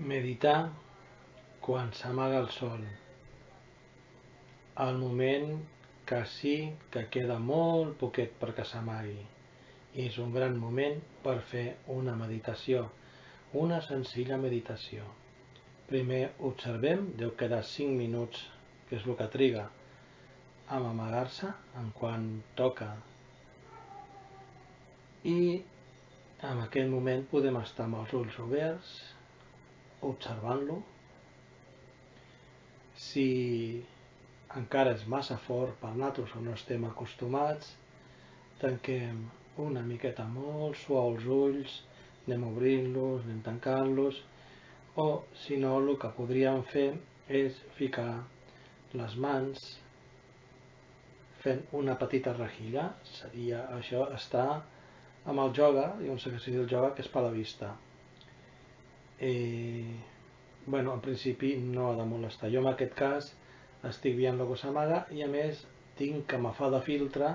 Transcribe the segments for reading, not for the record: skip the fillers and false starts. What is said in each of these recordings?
Meditar quan s'amaga el sol, al moment que sí que queda molt poquet perquè s'amagui. És un gran moment per fer una meditació, una senzilla meditació. Primer observem, deu quedar 5 minuts, que és el que triga a amagar-se en quan toca. I en aquest moment podem estar amb els ulls oberts, observant-lo. Si encara és massa fort per nosaltres o no estem acostumats, tanquem una miqueta molt suau els ulls, anem obrint-los, anem tancant-los, o si no el que podríem fer és ficar les mans fent una petita rejilla. Seria això, estar amb el ioga, hi ha un exercici del ioga que és per la vista. Bueno, en principi no ha de molestar. Jo en aquest cas estic veient el que s'amaga i a més tinc que me fa de filtre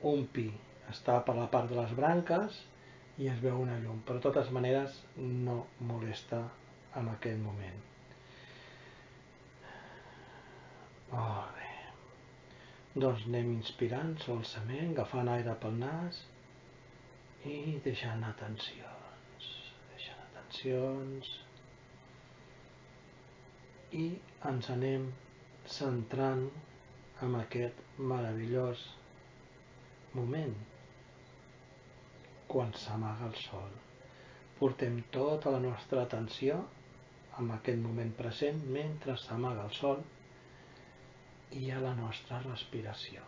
un pi. Està per la part de les branques i es veu una llum, però de totes maneres no molesta en aquest moment. Molt bé. Doncs anem inspirant solament, agafant aire pel nas i deixant anar tensions. I ens anem centrant en aquest meravellós moment quan s'amaga el sol. Portem tota la nostra atenció en aquest moment present mentre s'amaga el sol i a la nostra respiració.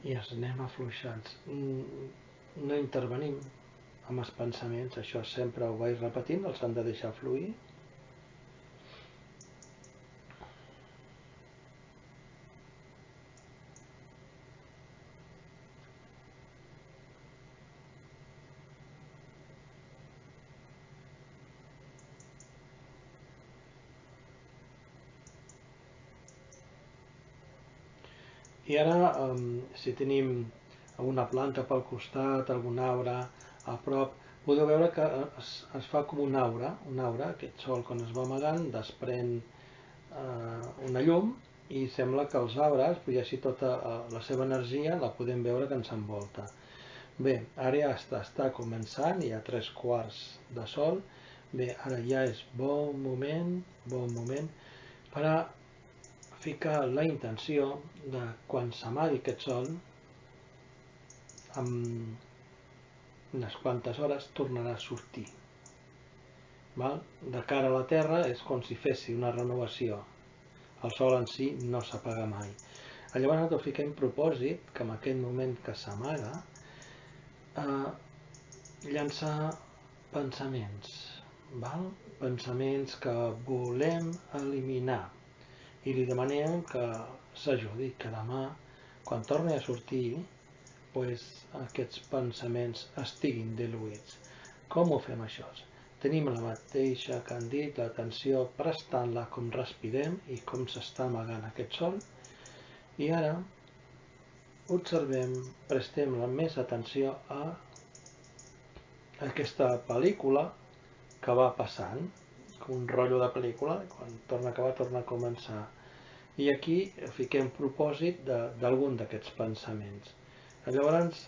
I ens anem afluixant. No intervenim amb els pensaments, això sempre ho vaig repetint, els han de deixar fluir. I ara, si tenim alguna planta pel costat, algun arbre a prop, podeu veure que es fa com una aura, aquest sol quan es va amagant desprèn una llum i sembla que els arbres, i així tota la seva energia la podem veure que ens envolta. Bé, ara ja està començant, hi ha 3/4 de sol. Bé, ara ja és bon moment per a ficar la intenció de quan s'amagui aquest sol, en unes quantes hores tornarà a sortir. De cara a la Terra és com si fessi una renovació. El sol en si no s'apaga mai. Llavors nosaltres fiquem propòsit que en aquest moment que s'amaga llançar pensaments, pensaments que volem eliminar, i li demanem que s'ajudi, que demà, quan torni a sortir, aquests pensaments estiguin diluïts. Com ho fem això? Tenim la mateixa que han dit, l'atenció prestant-la com respirem i com s'està amagant aquest sol, i ara observem, prestem la més atenció a aquesta pel·lícula que va passant, com un rotllo de pel·lícula, quan torna a acabar torna a començar. I aquí fiquem propòsit d'algun d'aquests pensaments. Llavors,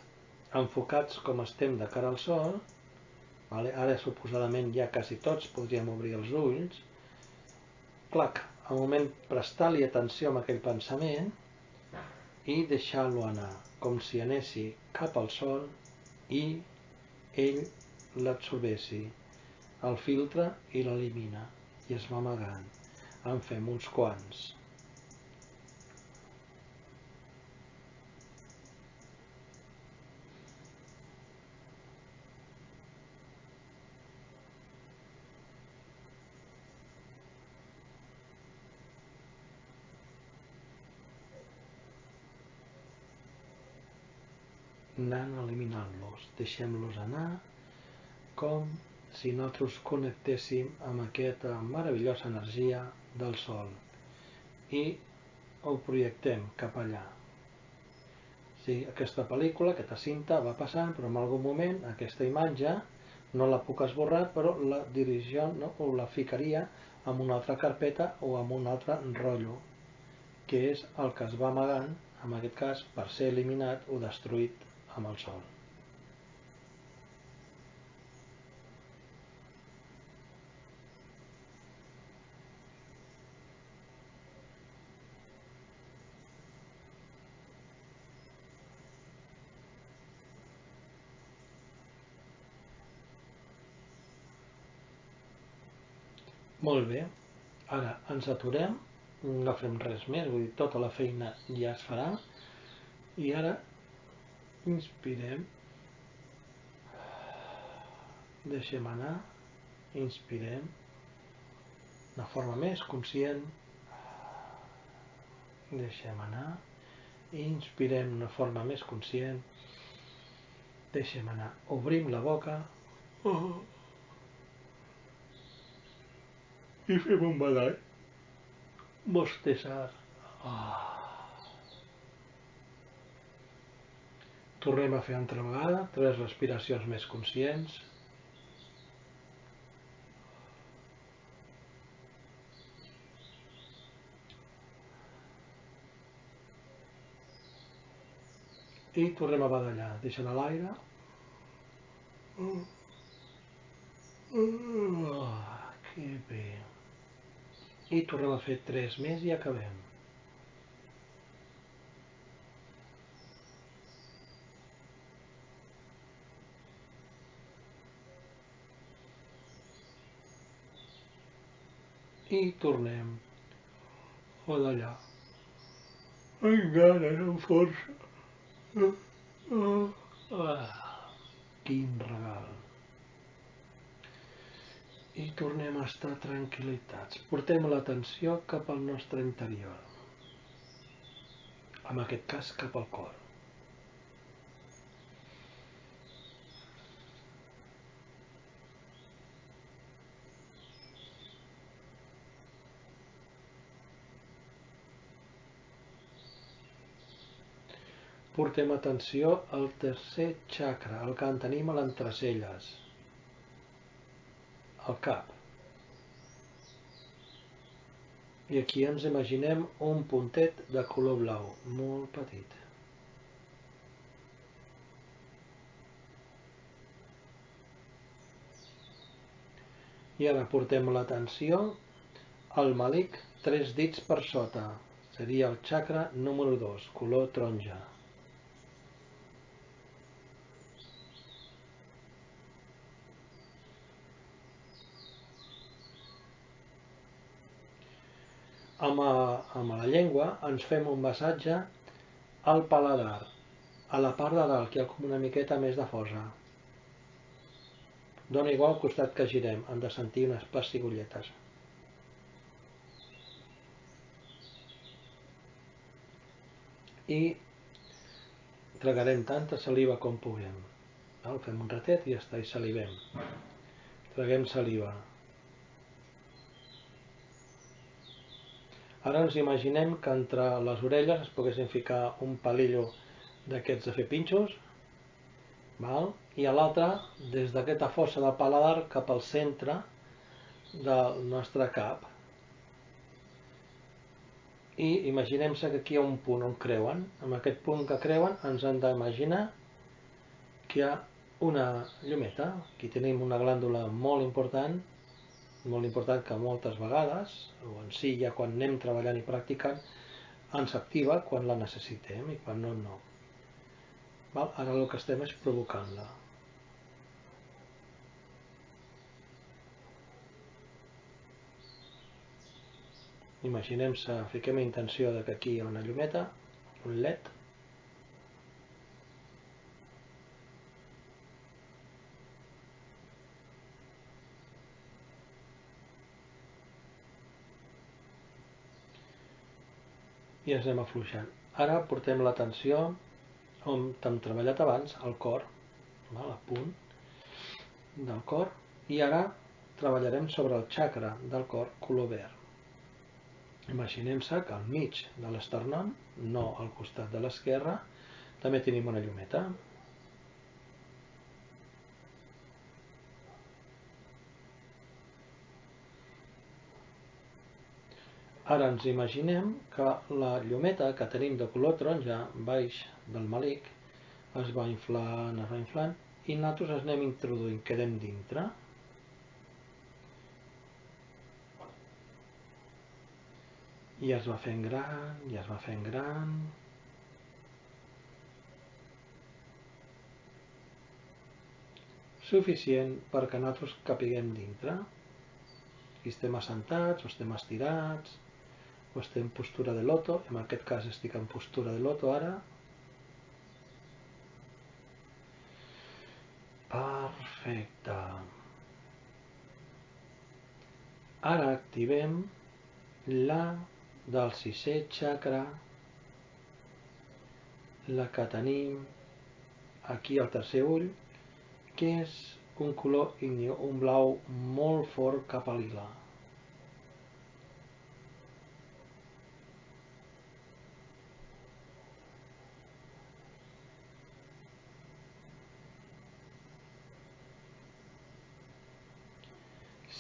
enfocats com estem de cara al sol, ara suposadament ja quasi tots podríem obrir els ulls, al moment prestar-li atenció a aquell pensament i deixar-lo anar, com si anessi cap al sol i ell l'absorbessi, el filtre i l'elimina, i es va amagant. En fem uns quants. Anant eliminant-los, deixem-los anar com si nosaltres connectéssim amb aquesta meravellosa energia del sol i ho projectem cap allà. Aquesta pel·lícula, aquesta cinta va passant, però en algun moment aquesta imatge no la puc esborrar, però la dirigia, no? O la ficaria en una altra carpeta o en un altre rotllo, que és el que es va amagant, en aquest cas, per ser eliminat o destruït amb el sol. Molt bé, ara ens aturem, no fem res més, vull dir, tota la feina ja es farà, i ara inspirem, deixem anar, inspirem de forma més conscient, deixem anar, inspirem de forma més conscient, deixem anar, obrim la boca i fem un badall. Bostezar. Tornem a fer altra vegada, 3 respiracions més conscients. I tornem a badallar, deixant a l'aire. Que bé. I tornem a fer 3 més i acabem. I tornem a badallar. Amb ganes, amb força. Quin regal. I tornem a estar tranquil·litats. Portem l'atenció cap al nostre interior. En aquest cas, cap al cor. Portem atenció al tercer chakra, el que en tenim a l'entreselles, al cap. I aquí ens imaginem un puntet de color blau, molt petit. I ara portem l'atenció al malic 3 dits per sota. Seria el chakra número 2, color taronja. Amb la llengua ens fem un massatge al paladar, a la part de dalt, que hi ha com una miqueta més de fosa. Dona igual al costat que girem, hem de sentir unes pessigolletes. I tragarem tanta saliva com puguem. Fem un ratet i ja està, i salivem. Traguem saliva. Ara ens imaginem que entre les orelles es poguessin ficar un palillo d'aquests de fer pinxos, i a l'altre, des d'aquesta fossa del paladar cap al centre del nostre cap. I imaginem-se que aquí hi ha un punt on creuen. Amb aquest punt que creuen ens hem d'imaginar que hi ha una llumeta. Aquí tenim una glàndula molt important que moltes vegades, o en si ja quan anem treballant i practicant, ens activa quan la necessitem i quan no, no. Ara el que estem és provocant-la. Imaginem-se, fiquem la intenció que aquí hi ha una llumeta, un LED, i ens anem afluixant. Ara portem l'atenció on hem treballat abans, al cor, a punt del cor, i ara treballarem sobre el chakra del cor color verd. Imaginem-se que al mig de l'esternón, no al costat de l'esquerre, també tenim una llumeta. Ara ens imaginem que la llumeta que tenim de color taronja baix del malic es va inflant, i nosaltres ens anem introduint, quedem dintre. I es va fent gran, i es va fent gran. Suficient perquè nosaltres capiguem dintre. I estem assentats, o estem estirats, o estem en postura de loto. En aquest cas estic en postura de loto ara. Perfecte. Ara activem la del sisè chakra, la que tenim aquí al tercer ull, que és un color índio, un blau molt fort cap a lila.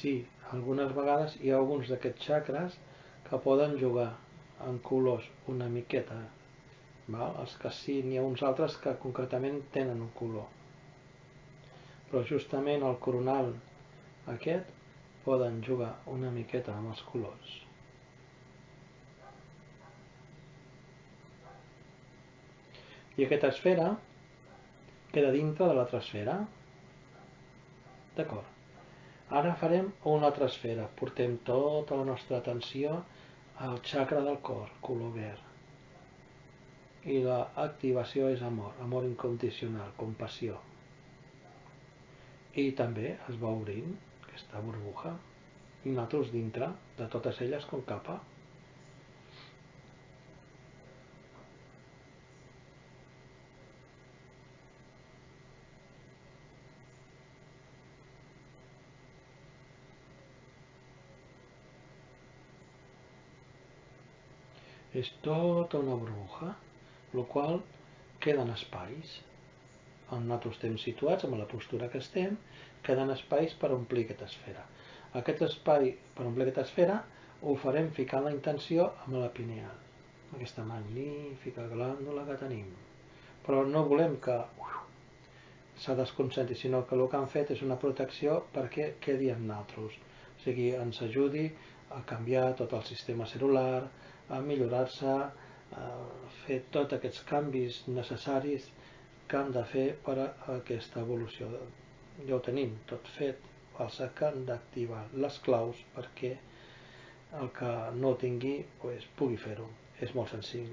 Sí, algunes vegades hi ha alguns d'aquests xacres que poden jugar en colors una miqueta, val? Els que sí, n'hi ha uns altres que concretament tenen un color. Però justament el coronal aquest poden jugar una miqueta amb els colors. I aquesta esfera queda dintre de l'altra esfera. D'acord. Ara farem una altra esfera. Portem tota la nostra atenció al chakra del cor, color verd. I l'activació és amor, amor incondicional, compassió. I també es va obrint aquesta burbuja. I nosaltres dintre de totes elles com capa. És tota una burbuja, el qual queden espais. On nosaltres estem situats, amb la postura que estem, queden espais per omplir aquesta esfera. Aquest espai per omplir aquesta esfera ho farem ficant la intenció amb la pineal, aquesta magnífica glàndula que tenim. Però no volem que se desconcentri, sinó que el que han fet és una protecció perquè quedi en nosaltres. O sigui, ens ajudi a canviar tot el sistema cel·lular, a millorar-se, a fer tots aquests canvis necessaris que hem de fer per a aquesta evolució. Ja ho tenim tot fet, els que han d'activar les claus perquè el que no tingui pugui fer-ho. És molt senzill.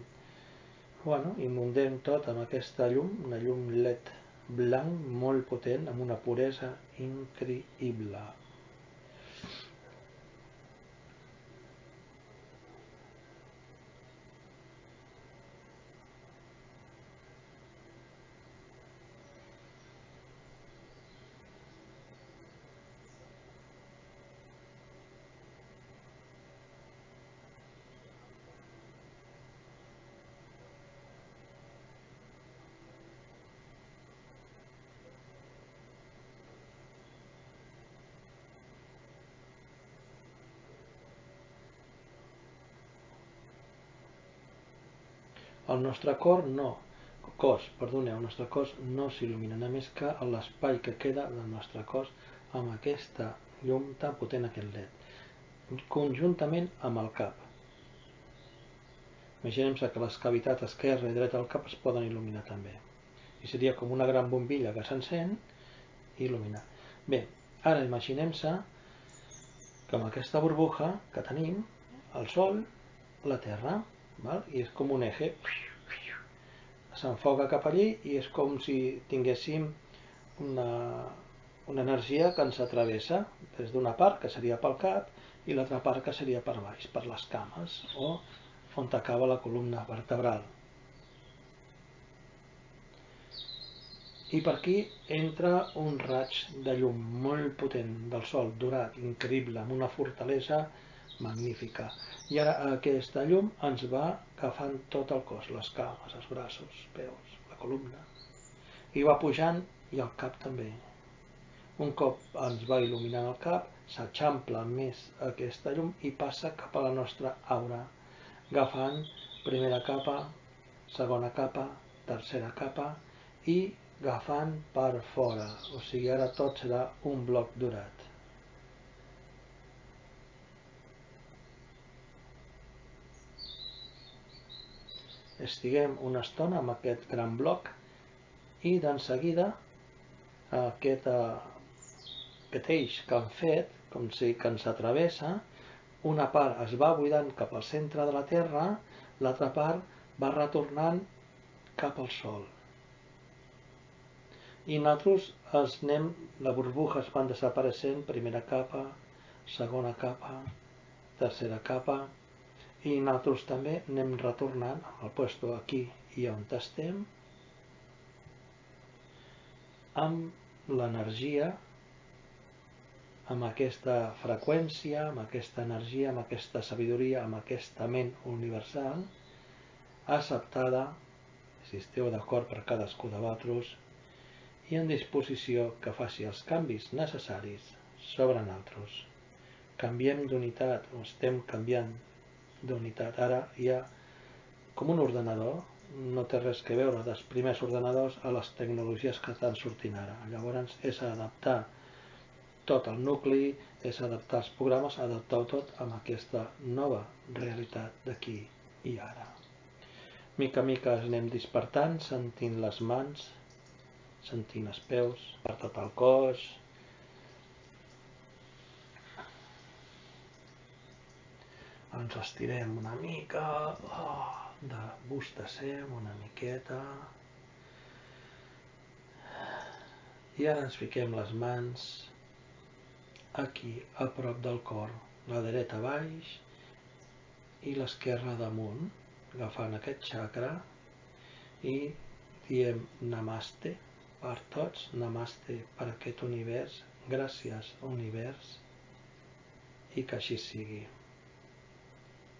Bueno, inundem tot amb aquesta llum, una llum LED blanc molt potent, amb una puresa increïble. El nostre cos no s'il·lumina, només que l'espai que queda del nostre cos amb aquesta llum tan potent, aquest LED, conjuntament amb el cap. Imaginem-se que les cavitats esquerra i dreta del cap es poden il·luminar també. I seria com una gran bombilla que s'encén i il·lumina. Bé, ara imaginem-se que amb aquesta burbuja que tenim, el Sol, la Terra, val? I és com un eje, s'enfoca cap allí i és com si tinguéssim una energia que ens atravessa des d'una part, que seria pel cap, i l'altra part que seria per baix, per les cames, o on acaba la columna vertebral. I per aquí entra un raig de llum molt potent del Sol, dorat, increïble, amb una fortalesa magnífica. I ara aquesta llum ens va agafant tot el cos, les cames, els braços, peus, la columna. I va pujant, i el cap també. Un cop ens va il·luminant el cap, s'eixampla més aquesta llum i passa cap a la nostra aura, agafant primera capa, segona capa, tercera capa i agafant per fora, o sigui, ara tot serà un bloc dorat. Estiguem una estona amb aquest gran bloc i d'enseguida aquest eix que hem fet, com si que ens atravessa, una part es va buidant cap al centre de la Terra, l'altra part va retornant cap al Sol. I nosaltres les burbujes van desapareixent, primera capa, segona capa, tercera capa, i nosaltres també anem retornant al puesto aquí i on estem, amb l'energia, amb aquesta freqüència, amb aquesta energia, amb aquesta sabidoria, amb aquesta ment universal, acceptada, si esteu d'acord per cadascú de vosaltres, i en disposició que faci els canvis necessaris sobre nosaltres. Canviem d'unitat, o estem canviant d'unitat. Ara hi ha com un ordenador, no té res que veure dels primers ordenadors a les tecnologies que estan sortint ara. Llavors és adaptar tot el nucli, és adaptar els programes, adaptar-ho tot amb aquesta nova realitat d'aquí i ara. Mica a mica ens anem despertant, sentint les mans, sentint els peus per tot el cos. Ens estirem una mica, bostecem una miqueta. I ara ens fiquem les mans aquí a prop del cor, la dreta baix i l'esquerra damunt, agafant aquest xacra i diem Namaste per tots, Namaste per aquest univers, gràcies univers, i que així sigui.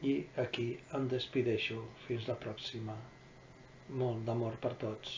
I aquí em despedeixo, fins la pròxima. Molt d'amor per tots.